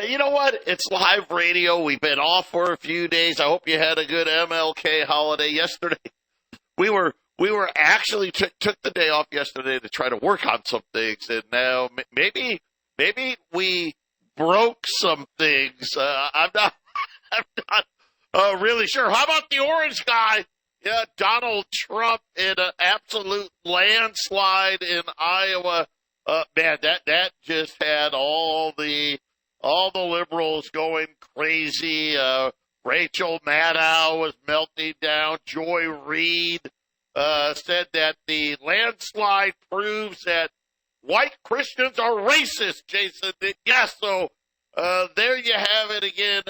You know what? It's live radio. We've been off for a few days. I hope you had a good MLK holiday yesterday. We were actually took the day off yesterday to try to work on some things, and now maybe we broke some things. I'm not really sure. How about the orange guy? Yeah, Donald Trump in an absolute landslide in Iowa. Man, that just had all the liberals going crazy. Rachel Maddow was melting down. Joy Reid said that the landslide proves that white Christians are racist, Jason. Yes, so there you have it again,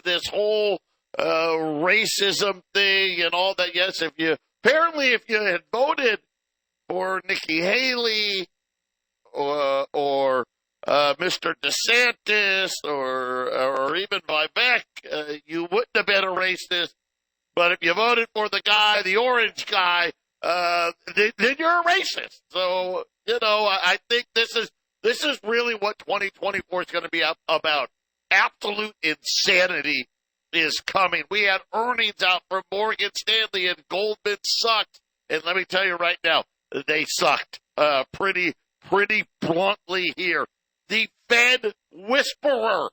this whole racism thing and all that. Yes, if you had voted for Nikki Haley or Mr. DeSantis or even Vivek, you wouldn't have been a racist. But if you voted for the orange guy, then you're a racist. So, I think this is really what 2024 is going to be about. Absolute insanity is coming. We had earnings out from Morgan Stanley, and Goldman sucked. And let me tell you right now, they sucked pretty bluntly here. The Fed whisperer.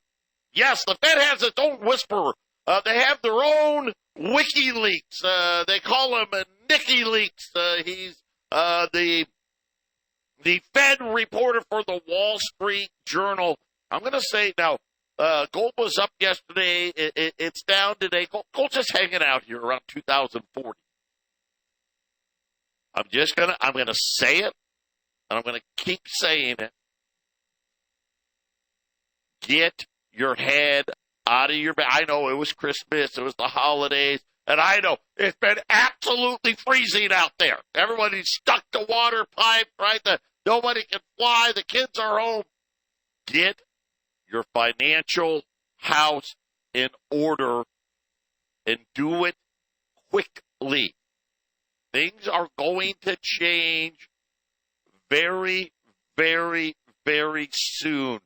Yes, the Fed has its own whisperer. They have their own WikiLeaks. They call him Nikileaks. He's the Fed reporter for the Wall Street Journal. I'm going to say now, gold was up yesterday. It's down today. Gold's just hanging out here around 2040. I'm going to say it, and I'm going to keep saying it. Get your head out of your bed. I know it was Christmas, it was the holidays, and I know it's been absolutely freezing out there. Everybody's stuck to water pipe, right? Nobody can fly. The kids are home. Get your financial house in order and do it quickly. Things are going to change very, very, very soon.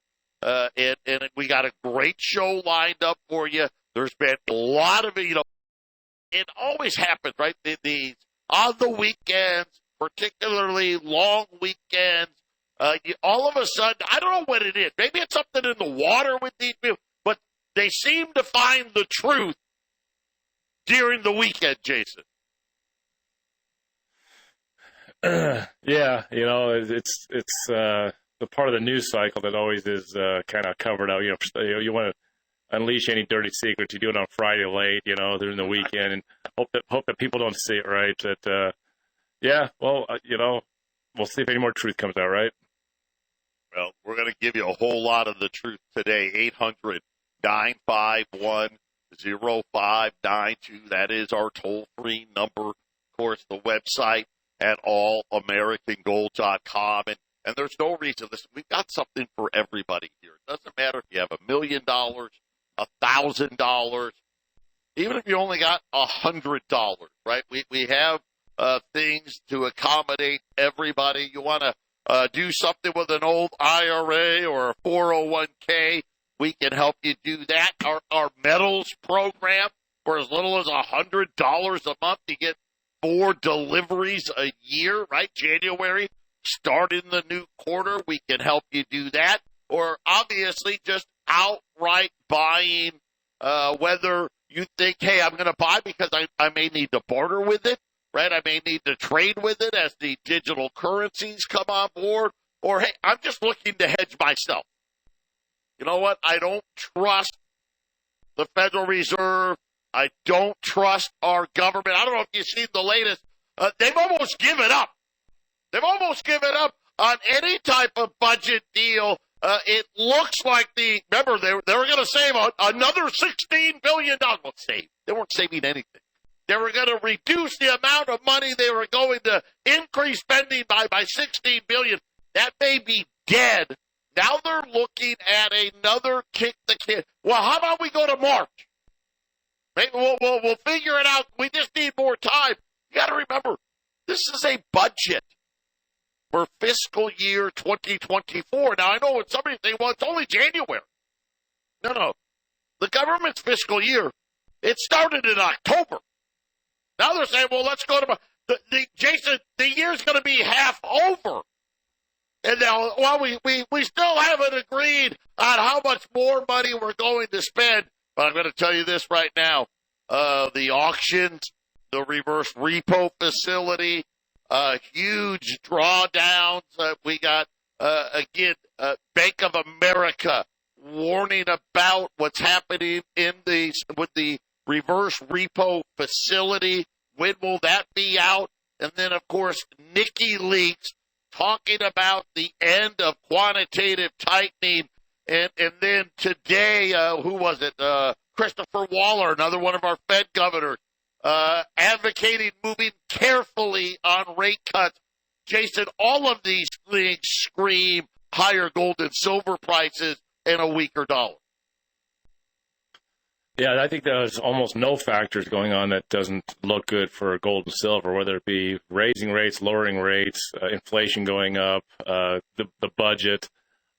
And we got a great show lined up for you. There's been a lot of, it always happens, right? These on the weekends, particularly long weekends, all of a sudden, I don't know what it is. Maybe it's something in the water with these people, but they seem to find the truth during the weekend, Jason. Yeah, it's the part of the news cycle that always is kind of covered up. You want to unleash any dirty secrets, you do it on Friday late, during the weekend, and hope that people don't see it, right? That we'll see if any more truth comes out, right? Well, we're going to give you a whole lot of the truth today. 800-951-0592. That is our toll-free number. Of course, the website at allamericangold.com. And there's no reason. Listen, we've got something for everybody here. It doesn't matter if you have $1 million, $1,000, even if you only got $100, right? We have things to accommodate everybody. You want to do something with an old IRA or a 401k, we can help you do that. Our metals program, for as little as $100 a month, you get 4 deliveries a year, right? January. Start in the new quarter, we can help you do that. Or obviously just outright buying, whether you think, hey, I'm going to buy because I may need to barter with it, right? I may need to trade with it as the digital currencies come on board. Or, hey, I'm just looking to hedge myself. You know what? I don't trust the Federal Reserve. I don't trust our government. I don't know if you've seen the latest. They've almost given up. They've almost given up on any type of budget deal. It looks like remember, they were going to save another $16 billion. Well, they weren't saving anything. They were going to reduce the amount of money they were going to increase spending by $16 billion. That may be dead. Now they're looking at another kick the can. Well, how about we go to March? Maybe we'll figure it out. We just need more time. You got to remember, this is a budget for fiscal year 2024. Now, I know what somebody say, well, it's only January. No. The government's fiscal year, it started in October. Now they're saying, well, let's go to Jason, the year's going to be half over. And now, well, we still haven't agreed on how much more money we're going to spend. But I'm going to tell you this right now. The auctions, the reverse repo facility, huge drawdowns. We got, again, Bank of America warning about what's happening with the reverse repo facility. When will that be out? And then, of course, Nikileaks talking about the end of quantitative tightening. And then today, who was it? Christopher Waller, another one of our Fed governors, advocating moving carefully on rate cuts. Jason, all of these things scream higher gold and silver prices and a weaker dollar. Yeah, I think there's almost no factors going on that doesn't look good for gold and silver, whether it be raising rates, lowering rates, inflation going up, the budget.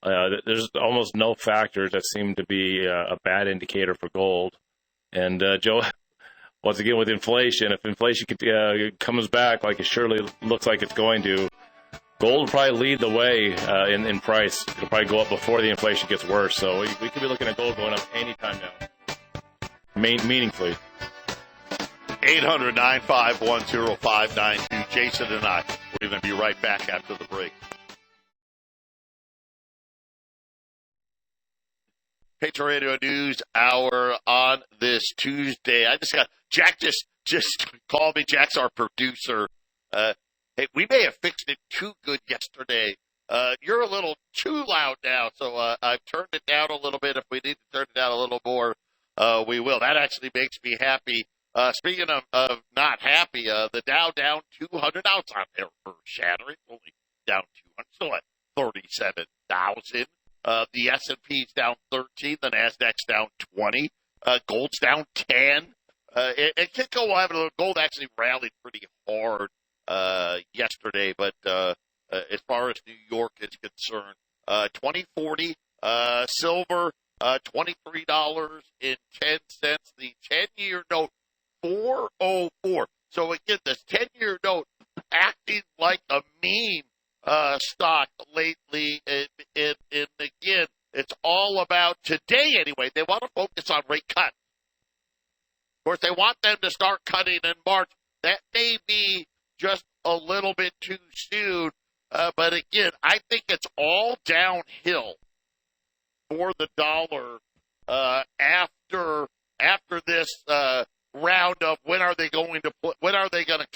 There's almost no factors that seem to be a bad indicator for gold. And, Joe, once again, with inflation, if inflation comes back like it surely looks like it's going to, gold will probably lead the way in price. It'll probably go up before the inflation gets worse. So we could be looking at gold going up anytime now. Meaningfully. 800-951-0592. Jason and I, we're going to be right back after the break. Patriot Radio News Hour on this Tuesday. Jack just called me. Jack's our producer. Hey, we may have fixed it too good yesterday. You're a little too loud now, so I've turned it down a little bit. If we need to turn it down a little more, we will. That actually makes me happy. Speaking of not happy, the Dow down 200. Now it's on there for shattering. Only down 200. Still at 37,000. The S&P's down 13. The Nasdaq's down 20. Gold's down 10. It could go on. Gold actually rallied pretty hard yesterday, but as far as New York is concerned, 2040 silver. $23.10. The 10-year note, 404. So again, this 10-year note acting like a meme stock lately. And again, it's all about today anyway. They want to focus on rate cuts. Of course, they want them to start cutting in March. That may be just a little bit too soon. But again, I think it's all downhill for the dollar after this round of when are they going to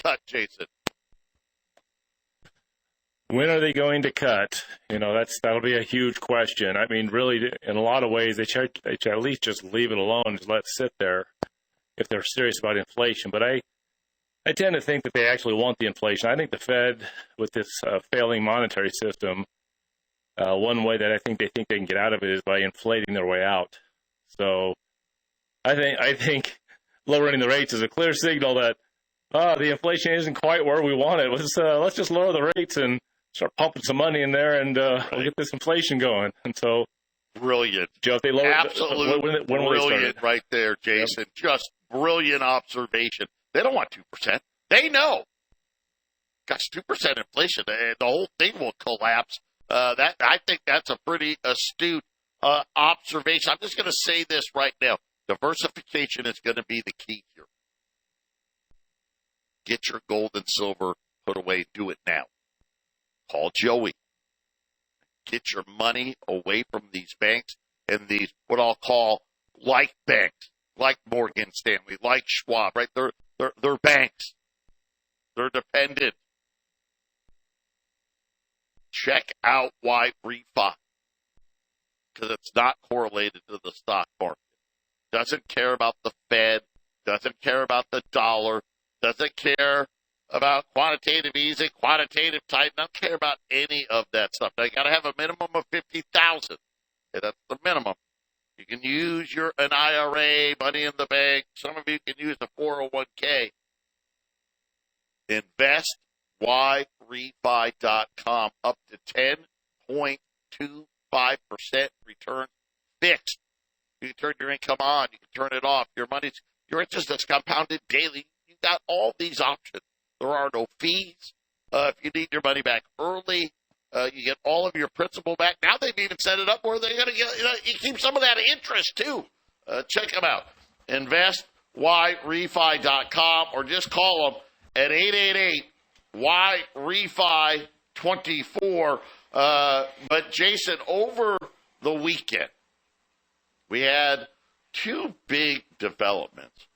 cut, Jason? When are they going to cut? That'll be a huge question. I mean, really, in a lot of ways, they should at least just leave it alone, just let it sit there if they're serious about inflation. But I tend to think that they actually want the inflation. I think the Fed, with this failing monetary system, one way that I think they can get out of it is by inflating their way out. So I think lowering the rates is a clear signal that the inflation isn't quite where we want it. Let's just lower the rates and start pumping some money in there, and we'll get this inflation going. And so, brilliant, Joe. If they lower, when will they start it? Right there, Jason. Yep. Just brilliant observation. They don't want 2%. They know. Gosh, 2% inflation, and the whole thing will collapse. I think that's a pretty astute observation. I'm just going to say this right now. Diversification is going to be the key here. Get your gold and silver put away. Do it now. Call Joey. Get your money away from these banks and these what I'll call like banks, like Morgan Stanley, like Schwab. Right? They're banks. They're dependent. Check out why refi, because it's not correlated to the stock market. Doesn't care about the Fed, doesn't care about the dollar, doesn't care about quantitative easing, quantitative tightening, doesn't care about any of that stuff. Now, you got to have a minimum of 50,000. Okay, that's the minimum. You can use an IRA, money in the bank. Some of you can use a 401k. Invest yrefi.com, up to 10.25% return fixed You can turn your income on. You can turn it off. Your interest is compounded daily. You've got all these options. There are no fees. If you need your money back early, you get all of your principal back. Now they've even set it up where they're going to get, you keep some of that interest too. Check them out. InvestYRefi.com or just call them at 888-YREFI-24. But Jason, over the weekend, we had two big developments.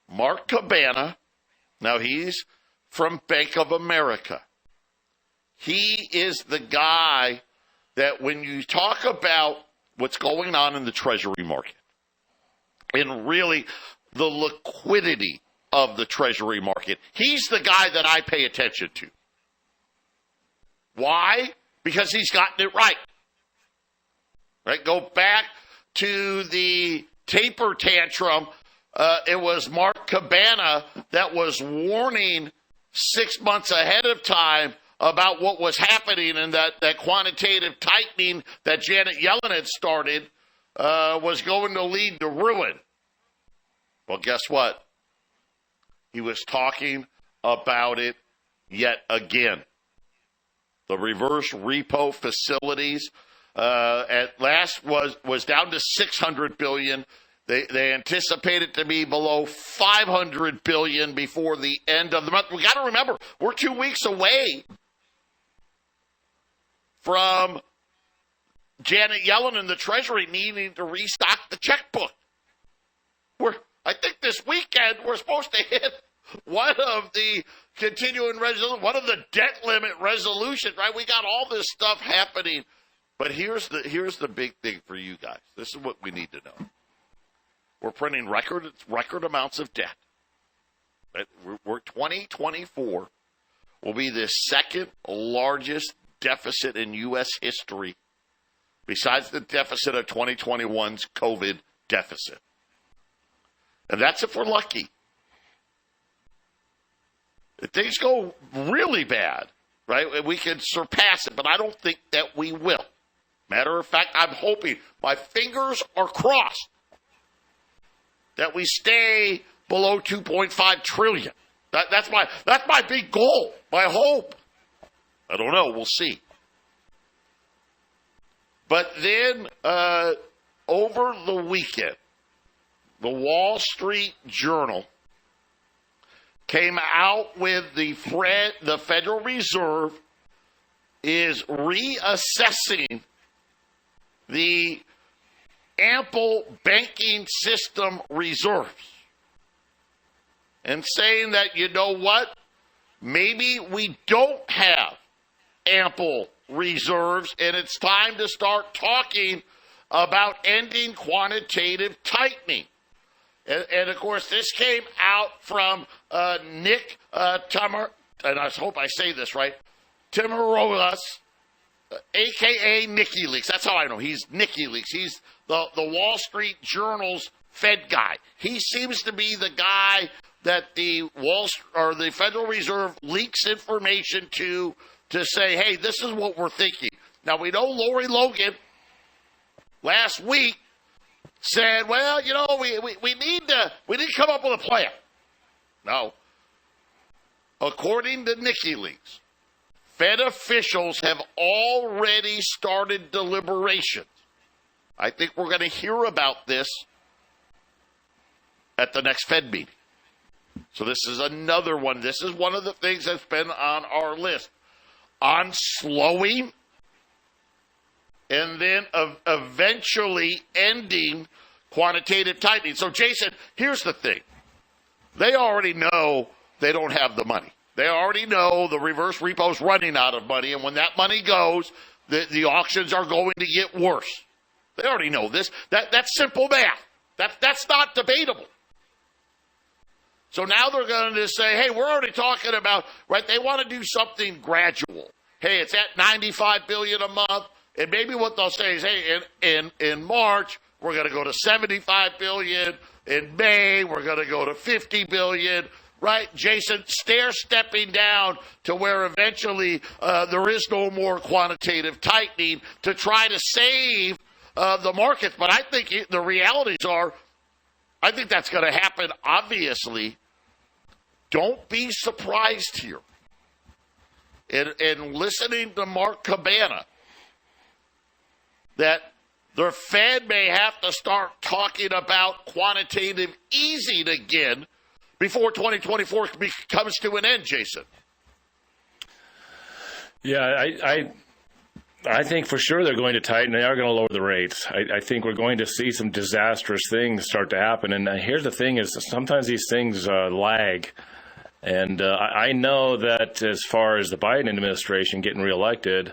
Mark Cabana, now he's from Bank of America. He is the guy that when you talk about what's going on in the Treasury market and really the liquidity of the Treasury market, he's the guy that I pay attention to. Why? Because he's gotten it right. Right? Go back to the taper tantrum. It was Mark Cabana that was warning 6 months ahead of time about what was happening and that quantitative tightening that Janet Yellen had started was going to lead to ruin. Well, guess what? He was talking about it yet again. The reverse repo facilities at last was down to $600 billion. They anticipate it to be below $500 billion before the end of the month. We got to remember, we're 2 weeks away from Janet Yellen and the Treasury needing to restock the checkbook. I think this weekend we're supposed to hit one of the continuing resolution, one of the debt limit resolutions, right? We got all this stuff happening. But here's the big thing for you guys. This is what we need to know. We're printing record amounts of debt. We're 2024 will be the second largest deficit in U.S. history, besides the deficit of 2021's COVID deficit. And that's if we're lucky. If things go really bad, right, we can surpass it, but I don't think that we will. Matter of fact, I'm hoping, my fingers are crossed, that we stay below 2.5 trillion. That's my big goal, my hope. I don't know, we'll see. But then over the weekend, the Wall Street Journal came out with the Federal Reserve is reassessing the ample banking system reserves and saying that, you know what, maybe we don't have ample reserves and it's time to start talking about ending quantitative tightening. And of course, this came out from Nick Timmer, and I hope I say this right, Timmerous, a.k.a. Nikileaks. That's how I know. He's Nikileaks. He's the Wall Street Journal's Fed guy. He seems to be the guy that the Federal Reserve leaks information to say, hey, this is what we're thinking. Now, we know Lori Logan last week said, well, you know, we need to come up with a plan. No. According to Nikileaks, Fed officials have already started deliberations. I think we're going to hear about this at the next Fed meeting. So this is another one. This is one of the things that's been on our list. On slowing and then eventually ending quantitative tightening. So, Jason, here's the thing. They already know they don't have the money. They already know the reverse repo's running out of money, and when that money goes, the auctions are going to get worse. They already know this. That's simple math. That's not debatable. So now they're going to say, hey, we're already talking about, right, they want to do something gradual. Hey, it's at $95 billion a month, and maybe what they'll say is, hey, in March, we're going to go to $75 billion. In May, we're going to go to $50 billion. Right, Jason, stair-stepping down to where eventually there is no more quantitative tightening to try to save the markets. But I think the realities are, I think that's going to happen, obviously. Don't be surprised here. In listening to Mark Cabana, that the Fed may have to start talking about quantitative easing again before 2024 comes to an end, Jason. Yeah, I think for sure they're going to tighten. They are going to lower the rates. I think we're going to see some disastrous things start to happen. And here's the thing is sometimes these things lag. And I know that as far as the Biden administration getting reelected,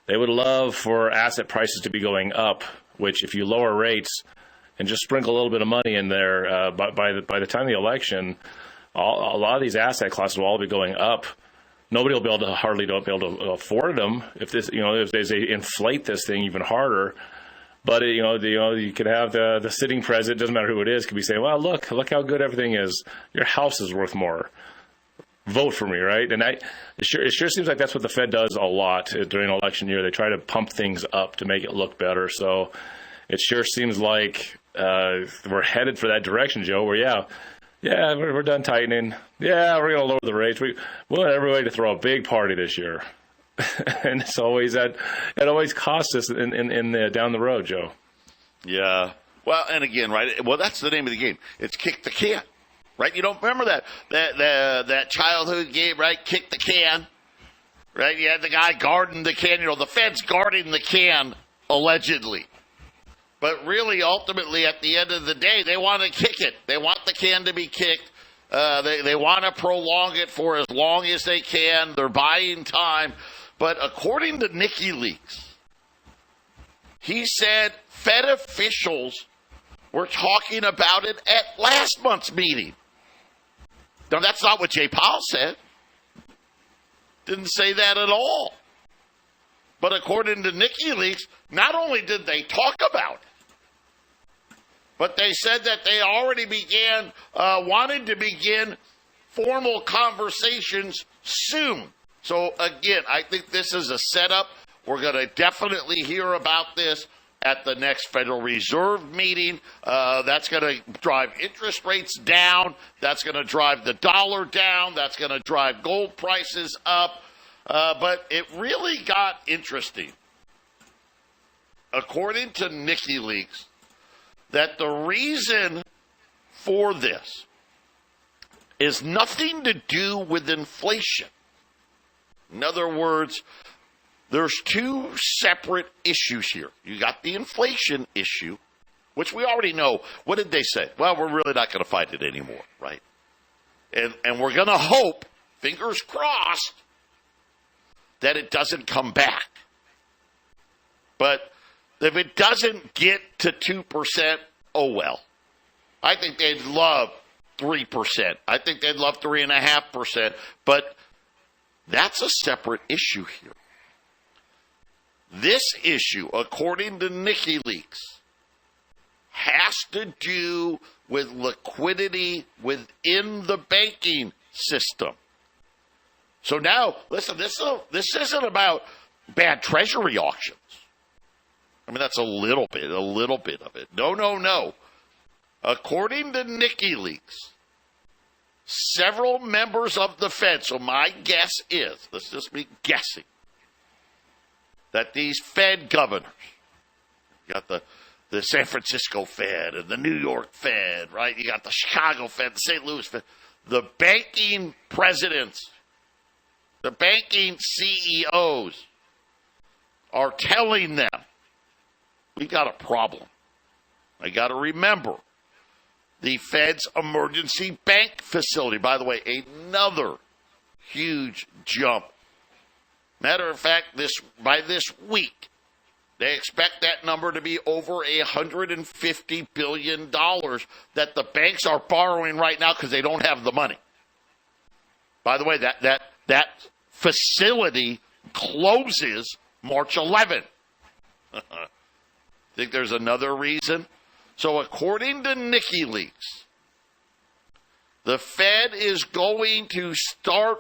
they would love for asset prices to be going up, which if you lower rates and just sprinkle a little bit of money in there, by the time of the election, a lot of these asset classes will all be going up. Nobody will be able to afford them if they inflate this thing even harder. But you could have the sitting president, doesn't matter who it is, could be saying, "Well, look how good everything is. Your house is worth more. Vote for me," right? And it sure seems like that's what the Fed does a lot during election year. They try to pump things up to make it look better. So it sure seems like we're headed for that direction, Joe. Where we're done tightening. Yeah, we're going to lower the rates. We want everybody to throw a big party this year, and it's always it always costs us in down the road, Joe. Yeah. Well, and again, right? Well, that's the name of the game. It's kick the can. Right? You don't remember that childhood game, right? Kick the can. Right? You had the guy guarding the can. The Fed's guarding the can, allegedly. But really, ultimately, at the end of the day, they want to kick it. They want the can to be kicked. They want to prolong it for as long as they can. They're buying time. But according to Nikileaks, he said Fed officials were talking about it at last month's meeting. Now, that's not what Jay Powell said. Didn't say that at all. But according to Nikileaks, not only did they talk about it, but they said that they already wanted to begin formal conversations soon. So, again, I think this is a setup. We're going to definitely hear about this at the next Federal Reserve meeting. That's going to drive interest rates down. That's going to drive the dollar down. That's going to drive gold prices up. But it really got interesting. According to Nikileaks, that the reason for this is nothing to do with inflation. In other words, there's two separate issues here. You got the inflation issue, which we already know. What did they say? Well, we're really not going to fight it anymore, right? And we're going to hope, fingers crossed, that it doesn't come back. But if it doesn't get to 2%, oh well. I think they'd love 3%. I think they'd love 3.5%. But that's a separate issue here. This issue, according to Nikileaks, has to do with liquidity within the banking system. So now, listen, this isn't about bad treasury auctions. I mean, that's a little bit of it. No. According to Nikileaks, several members of the Fed, so my guess is, let's just be guessing, that these Fed governors, you got the San Francisco Fed and the New York Fed, right? You got the Chicago Fed, the St. Louis Fed, the banking presidents, the banking CEOs are telling them, we got a problem. I got to remember, the Fed's emergency bank facility, by the way, another huge jump. Matter of fact, by this week, they expect that number to be over $150 billion that the banks are borrowing right now because they don't have the money. By the way, that facility closes March 11th. Think there's another reason? So according to Nikileaks, the Fed is going to start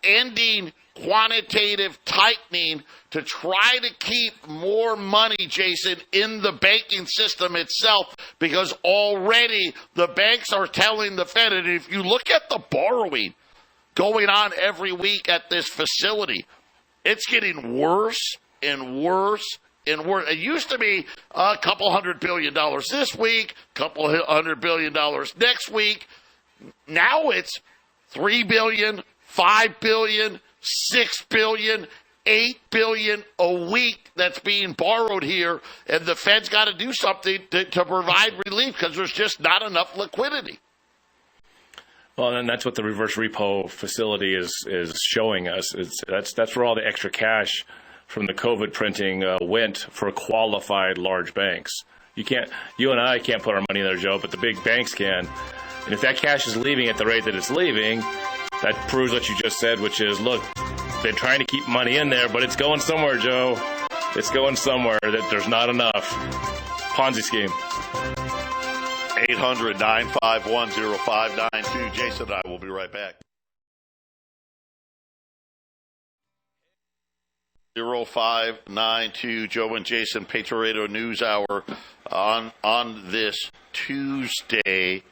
ending quantitative tightening to try to keep more money, Jason, in the banking system itself, because already the banks are telling the Fed, and if you look at the borrowing going on every week at this facility, it's getting worse and worse and worse. It used to be a couple $100 billion this week, couple $100 billion next week. Now it's $3 billion, $5 billion, $6 billion, $8 billion a week that's being borrowed here, and the Fed's got to do something to provide relief because there's just not enough liquidity. Well, and that's what the reverse repo facility is showing us. That's where all the extra cash from the COVID printing went for qualified large banks. You and I can't put our money in there, Joe, but the big banks can. And if that cash is leaving at the rate that it's leaving, that proves what you just said, which is, look, they're trying to keep money in there, but it's going somewhere, Joe. It's going somewhere that there's not enough. Ponzi scheme. 800-951-0592. Jason and I will be right back. 0592, Joe and Jason, Patriot Radio News Hour on this Tuesday.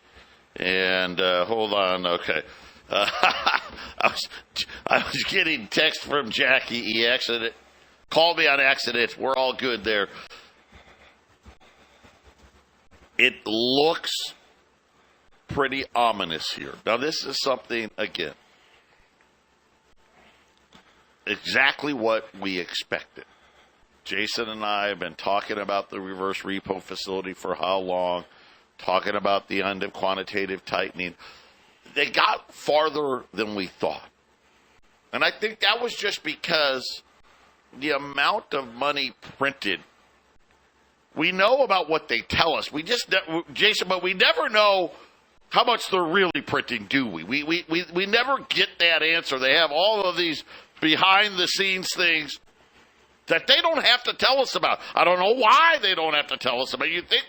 And hold on, okay. I was getting text from Jackie. He called me on accident. We're all good there. It looks pretty ominous here. Now, this is something, again, exactly what we expected. Jason and I have been talking about the reverse repo facility for how long, talking about the end of quantitative tightening. They got farther than we thought. And I think that was just because the amount of money printed, we know about what they tell us. We just, Jason, but we never know how much they're really printing, do we? We never get that answer. They have all of these behind-the-scenes things that they don't have to tell us about. I don't know why they don't have to tell us about. You'd think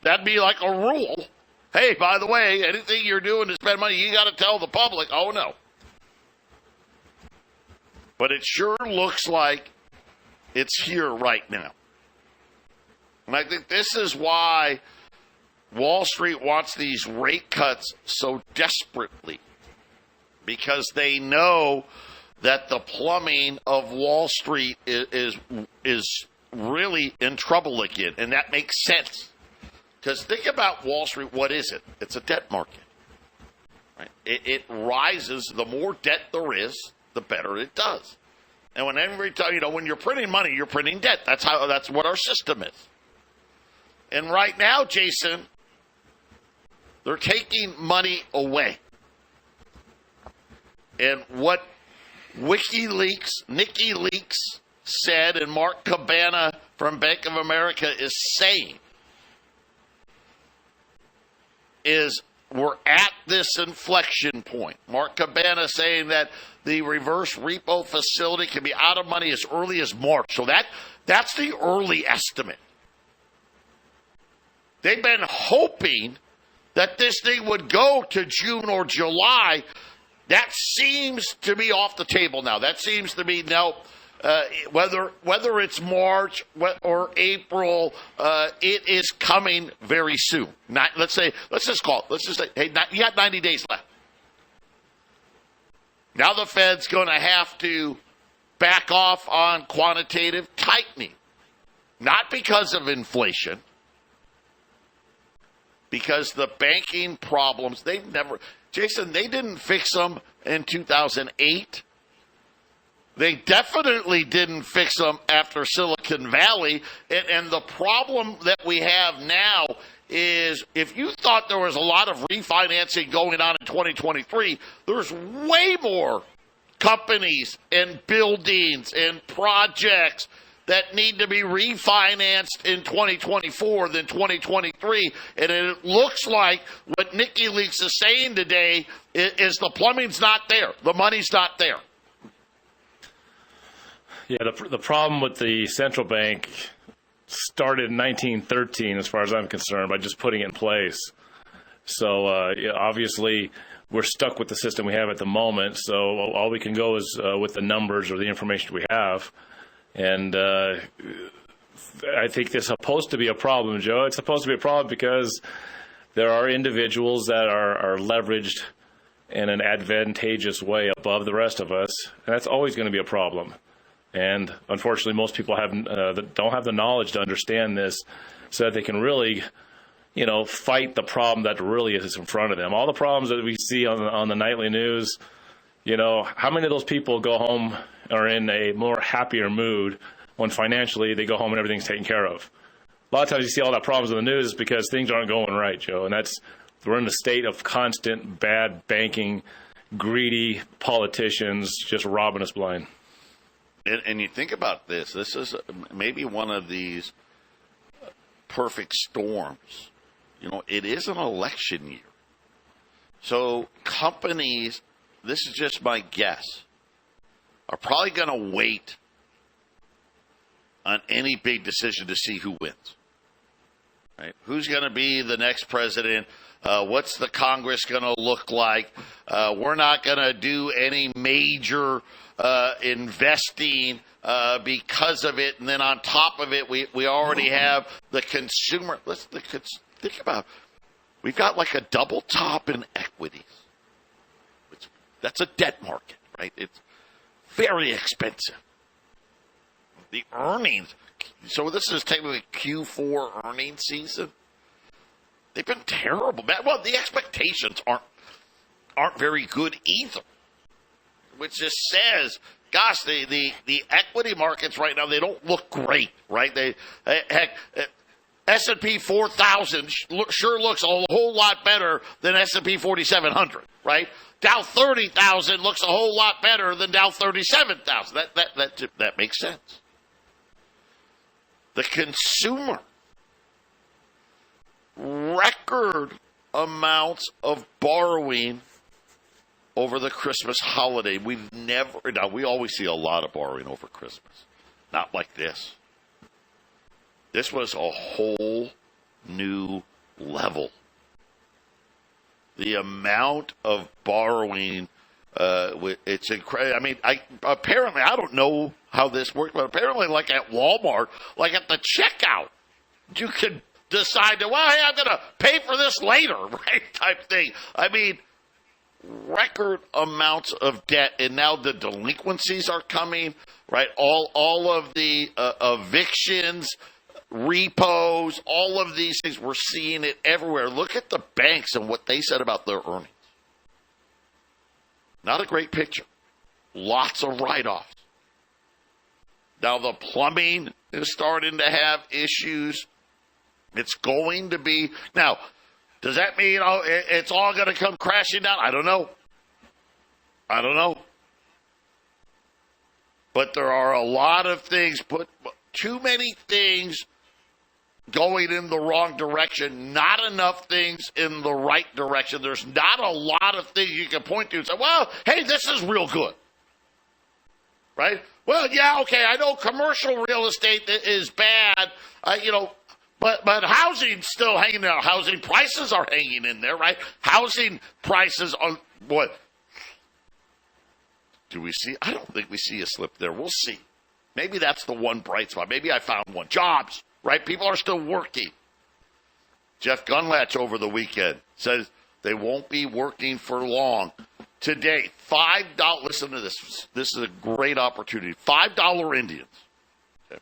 that'd be like a rule. Hey, by the way, anything you're doing to spend money, you got to tell the public. Oh, no. But it sure looks like it's here right now. And I think this is why Wall Street wants these rate cuts so desperately, because they know that the plumbing of Wall Street is really in trouble again, and that makes sense. Because think about Wall Street, what is it? It's a debt market. Right? It rises. The more debt there is, the better it does. And when every time, when you're printing money, you're printing debt. That's what our system is. And right now, Jason, they're taking money away. And what Nikileaks said, and Mark Cabana from Bank of America is saying, is we're at this inflection point. Mark Cabana saying that the reverse repo facility can be out of money as early as March. So that's the early estimate. They've been hoping that this thing would go to June or July. That seems to be off the table now. That seems to be now, whether it's March or April, it is coming very soon. Let's say, hey, you got 90 days left. Now the Fed's going to have to back off on quantitative tightening, not because of inflation, because the banking problems, Jason, they didn't fix them in 2008. They definitely didn't fix them after Silicon Valley. And the problem that we have now is, if you thought there was a lot of refinancing going on in 2023, there's way more companies and buildings and projects that need to be refinanced in 2024 than 2023. And it looks like what Nikileaks is saying today is the plumbing's not there. The money's not there. Yeah, the problem with the central bank started in 1913, as far as I'm concerned, by just putting it in place. So obviously we're stuck with the system we have at the moment. So all we can go is with the numbers or the information we have. And I think this is supposed to be a problem, Joe. It's supposed to be a problem because there are individuals that are leveraged in an advantageous way above the rest of us, and that's always going to be a problem. And unfortunately, most people don't have the knowledge to understand this, so that they can really, fight the problem that really is in front of them. All the problems that we see on the nightly news, how many of those people go home are in a more happier mood when financially they go home and everything's taken care of? A lot of times you see all that problems in the news because things aren't going right, Joe, and we're in a state of constant bad banking, greedy politicians just robbing us blind. And you think about this. This is maybe one of these perfect storms. It is an election year. So companies, this is just my guess, are probably going to wait on any big decision to see who wins. Right? Who's going to be the next president? What's the Congress going to look like? We're not going to do any major investing because of it. And then on top of it, we already have the consumer. Think about it. We've got like a double top in equities. That's a debt market, right? It's very expensive. The earnings. So this is technically Q4 earnings season. They've been terrible. Well, the expectations aren't very good either, which just says, gosh, the equity markets right now, they don't look great, right? Heck, S&P 4000 sure looks a whole lot better than S&P 4700, right? Dow 30,000 looks a whole lot better than Dow 37,000. That makes sense. The consumer, record amounts of borrowing over the Christmas holiday. We always see a lot of borrowing over Christmas. Not like this. This was a whole new level. The amount of borrowing, it's incredible. I mean, apparently, I don't know how this works, but apparently, like at Walmart, like at the checkout, you can decide to, well, hey, I'm going to pay for this later, right, type thing. I mean, record amounts of debt, and now the delinquencies are coming, right? All of the evictions, repos, all of these things, we're seeing it everywhere. Look at the banks and what they said about their earnings. Not a great picture. Lots of write-offs. Now the plumbing is starting to have issues. It's going to be... Now, does that mean it's all going to come crashing down? I don't know. But there are a lot of things, too many things going in the wrong direction, not enough things in the right direction. There's not a lot of things you can point to and say, well, hey, this is real good. Right? Well, yeah, okay, I know commercial real estate is bad, but housing's still hanging there. Housing prices are hanging in there, right? Housing prices are what? Do we see? I don't think we see a slip there. We'll see. Maybe that's the one bright spot. Maybe I found one. Jobs, right? People are still working. Jeff Gunlatch over the weekend says they won't be working for long. Today, $5. Listen to this. This is a great opportunity. $5 Indians. Okay.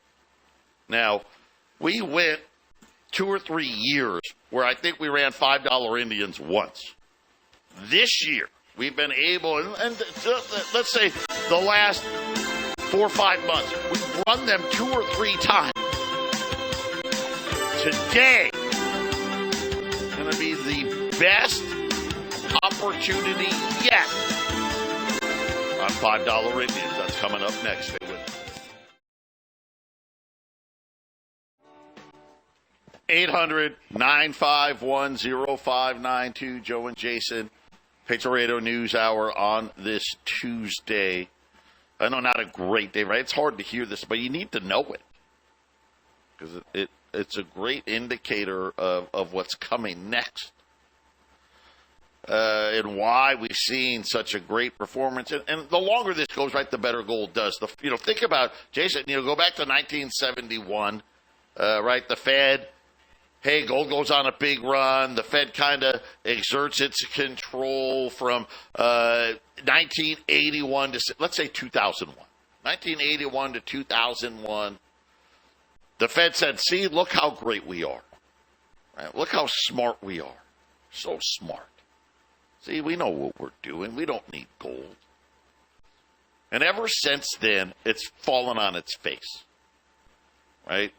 Now, we went 2 or 3 years where I think we ran $5 Indians once. This year, we've been able, and let's say the last 4 or 5 months, we've run them 2 or 3 times. Today, going to be the best opportunity yet on $5 Indians. That's coming up next. Stay with us. 800-951-0592. Joe and Jason, Patriot Radio News Hour on this Tuesday. I know not a great day, right? It's hard to hear this, but you need to know it because it's a great indicator of what's coming next. and why we've seen such a great performance. And the longer this goes, right, the better gold does. Think about, Jason, go back to 1971, right, the Fed. Hey, gold goes on a big run. The Fed kind of exerts its control from 1981 to, let's say, 2001. 1981 to 2001. The Fed said, see, look how great we are. Right? Look how smart we are. So smart. See, we know what we're doing. We don't need gold. And ever since then, it's fallen on its face. Right?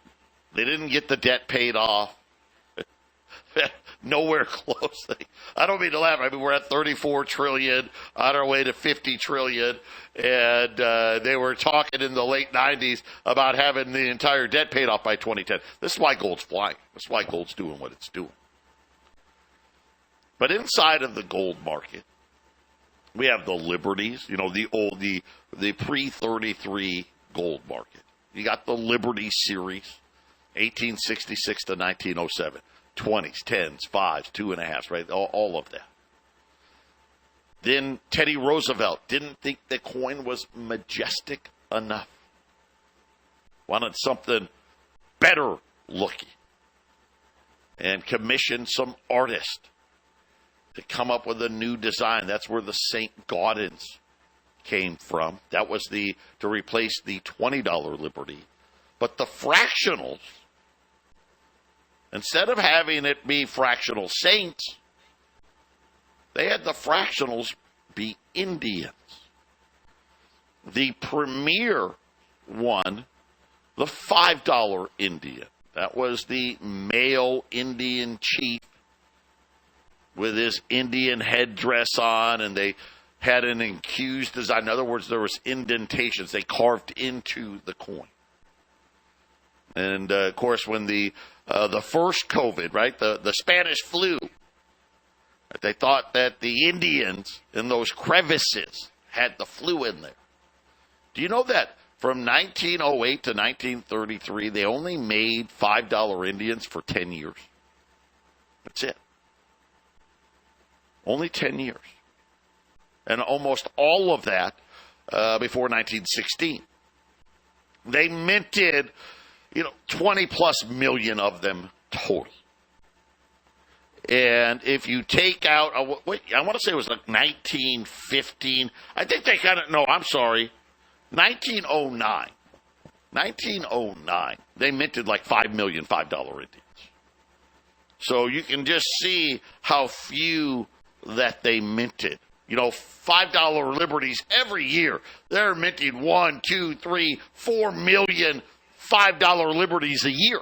They didn't get the debt paid off. Nowhere close. I don't mean to laugh. I mean, we're at 34 trillion, on our way to 50 trillion, and they were talking in the late 90s about having the entire debt paid off by 2010. This is why gold's flying. This is why gold's doing what it's doing. But inside of the gold market, we have the Liberties, the pre-33 gold market. You got the Liberty series, 1866 to 1907. 20s, 10s, 5s, 2.5s, right? All of that. Then Teddy Roosevelt didn't think the coin was majestic enough. Wanted something better looking. And commissioned some artists to come up with a new design. That's where the St. Gaudens came from. That was to replace the $20 Liberty. But the fractionals, instead of having it be fractional saints, they had the fractionals be Indians. The premier one, the $5 Indian. That was the male Indian chief with his Indian headdress on, and they had an incused design. In other words, there was indentations they carved into the coin. And, of course, when the first COVID, right, the Spanish flu, they thought that the Indians in those crevices had the flu in there. Do you know that from 1908 to 1933, they only made $5 Indians for 10 years? That's it. Only 10 years. And almost all of that before 1916. They minted 20 plus million of them total. And if you take out, I want to say it was like 1915. I think they no, I'm sorry, 1909. 1909. They minted like 5 million $5 Indians. So you can just see how few that they minted. $5 Liberties every year. They're minting 1, 2, 3, 4 million $5 Liberties a year.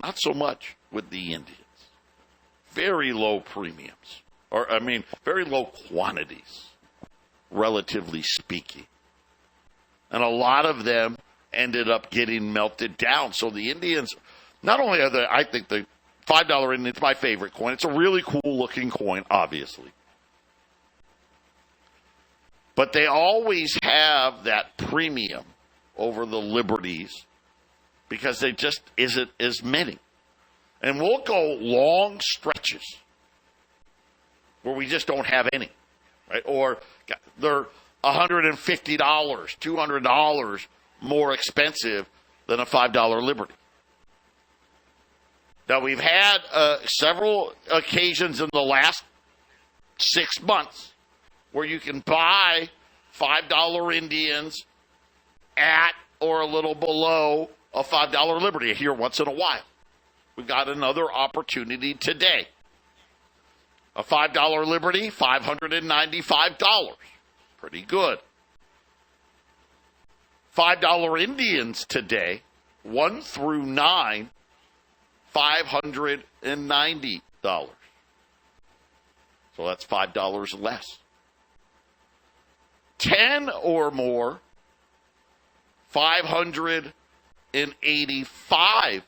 Not so much with the Indians. Very low premiums. Very low quantities, relatively speaking. And a lot of them ended up getting melted down. So the Indians, not only are I think the $5 Indian, it's my favorite coin. It's a really cool looking coin, obviously. But they always have that premium over the Liberties because they just isn't as many. And we'll go long stretches where we just don't have any, right? Or they're $150, $200 more expensive than a $5 Liberty. Now, we've had several occasions in the last 6 months where you can buy $5 Indians at or a little below a $5 Liberty here once in a while. We got another opportunity today. A $5 Liberty, $595. Pretty good. $5 Indians today, 1 through 9, $590. So that's $5 less. 10 or more, $585.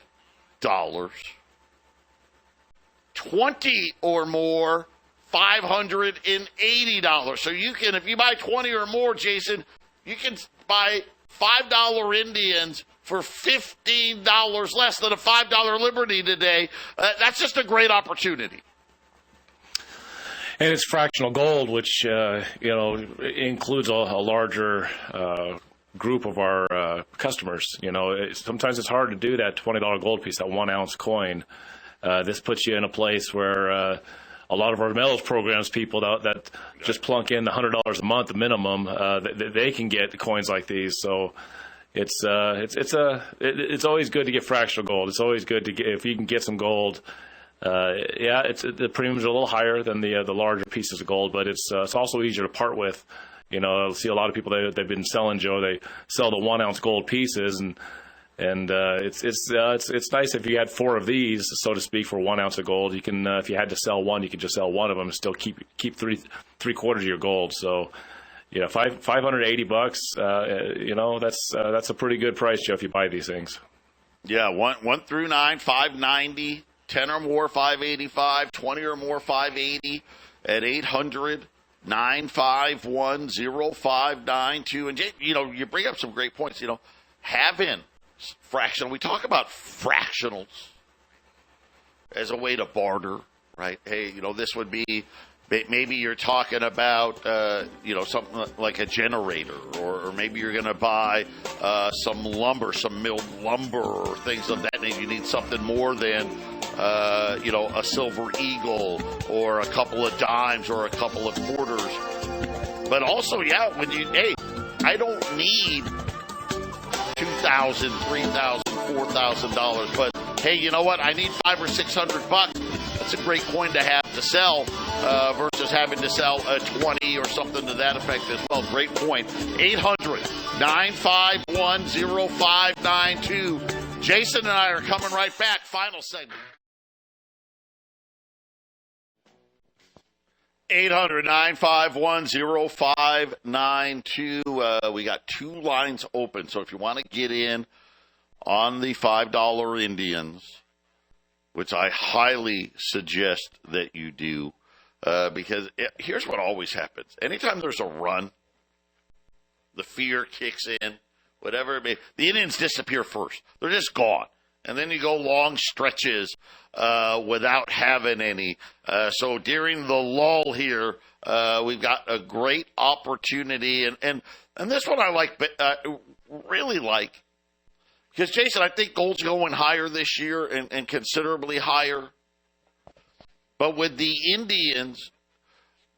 $20 or more, $580. So you can, if you buy 20 or more, Jason, you can buy $5 Indians for $15 less than a $5 Liberty today. That's just a great opportunity. And it's fractional gold, which includes a larger group of our customers. Sometimes it's hard to do that $20 gold piece, that 1 ounce coin. This puts you in a place where a lot of our metals programs people that just plunk in $100 a month minimum, they can get coins like these. So it's always good to get fractional gold. It's always good to get, if you can get some gold. The premiums are a little higher than the larger pieces of gold, but it's also easier to part with. I'll see a lot of people they've been selling, Joe. They sell the 1 ounce gold pieces, and it's nice if you had 4 of these, so to speak, for 1 ounce of gold. You can if you had to sell one, you could just sell one of them and still keep three quarters of your gold. So $580. That's a pretty good price, Joe, if you buy these things. Yeah, 1 through 9, $590. 10 or more, $585. 20 or more, $580 at 800-951-0592. And, you bring up some great points. Having fractional, we talk about fractionals as a way to barter, right? Hey, this would be, maybe you're talking about, something like a generator, or maybe you're going to buy some lumber, some milled lumber, or things of that nature. You need something more than a silver eagle or a couple of dimes or a couple of quarters. But also, I don't need $2,000, $3,000, $4,000. But hey, you know what? I need $500 or $600. That's a great coin to have to sell versus having to sell a 20 or something to that effect as well. Great point. 800-951-0592. Jason and I are coming right back. Final segment. 800-951-0592. We got 2 lines open. So if you want to get in on the $5 Indians, which I highly suggest that you do, because here's what always happens. Anytime there's a run, the fear kicks in, whatever it may be. The Indians disappear first. They're just gone. And then you go long stretches without having any. So during the lull here, we've got a great opportunity. And this one I really like. Because, Jason, I think gold's going higher this year and considerably higher. But with the Indians,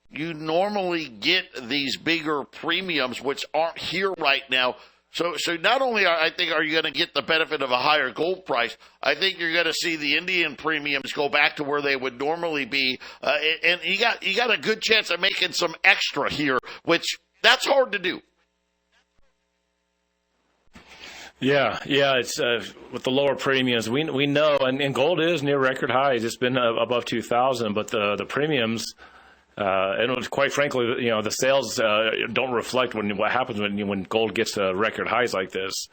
you normally get these bigger premiums, which aren't here right now. So not only are you going to get the benefit of a higher gold price, I think you're going to see the Indian premiums go back to where they would normally be, and you got a good chance of making some extra here, which that's hard to do. Yeah, it's with the lower premiums. We know, and gold is near record highs. It's been above 2,000, but the premiums. And quite frankly, the sales don't reflect what happens when gold gets to record highs like this.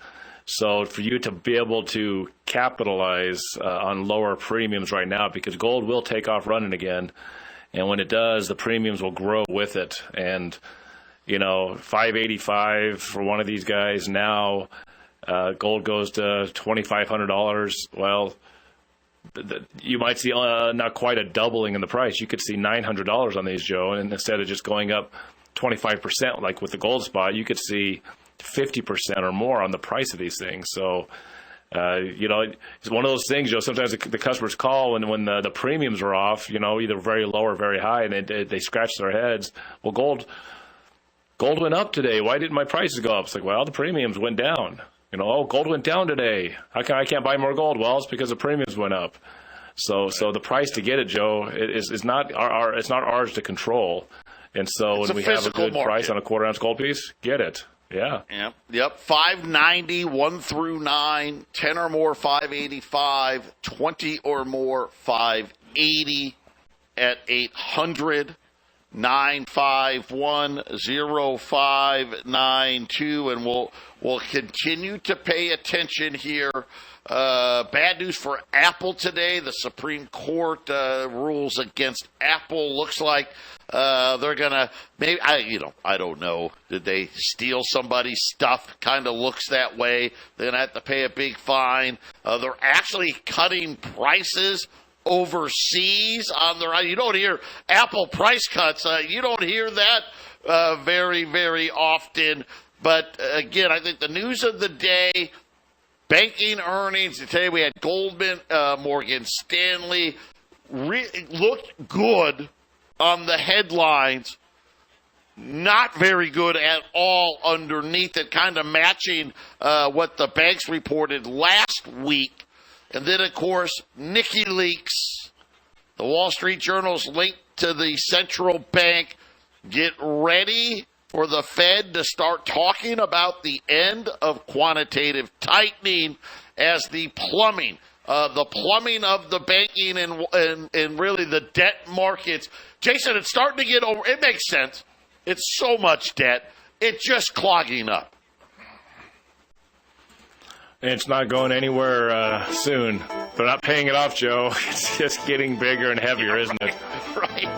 So for you to be able to capitalize on lower premiums right now, because gold will take off running again, and when it does, the premiums will grow with it. And $585 for one of these guys now, gold goes to $2,500. Well, you might see not quite a doubling in the price. You could see $900 on these, Joe, and instead of just going up 25% like with the gold spot, you could see 50% or more on the price of these things. So, it's one of those things, Joe. Sometimes the customers call when the premiums are off, either very low or very high, and they scratch their heads. Well, gold went up today. Why didn't my prices go up? It's like, well, the premiums went down. Gold went down today. How come I can't buy more gold? Well, it's because the premiums went up. So the price to get it, Joe, is not it's not ours to control. And so when we have a good price on a quarter-ounce gold piece, get it. Yeah. Yep. 590, 1 through 9, 10 or more, 585, 20 or more, 580 at 800-951-0592, and we'll continue to pay attention here. Bad news for Apple today. The Supreme Court rules against Apple. Looks like they're gonna maybe I don't know. Did they steal somebody's stuff? Kind of looks that way. They're gonna have to pay a big fine. They're actually cutting prices overseas on the, you don't hear Apple price cuts. You don't hear that very, very often. But again, I think the news of the day, banking earnings. Today we had Goldman, Morgan Stanley, looked good on the headlines. Not very good at all underneath it, kind of matching what the banks reported last week. And then, of course, Nikileaks, the Wall Street Journal's linked to the central bank. Get ready for the Fed to start talking about the end of quantitative tightening as the plumbing of the banking and really the debt markets. Jason, it's starting to get over. It makes sense. It's so much debt. It's just clogging up. And it's not going anywhere soon. They're not paying it off, Joe. It's just getting bigger and heavier, isn't it? Right.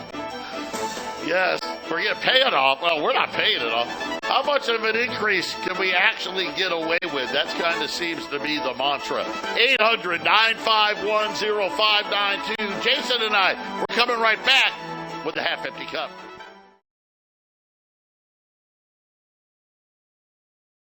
Yes. We're going to pay it off. Well, we're not paying it off. How much of an increase can we actually get away with? That kind of seems to be the mantra. 800-951-0592. Jason and I, we're coming right back with the Half Empty Cup.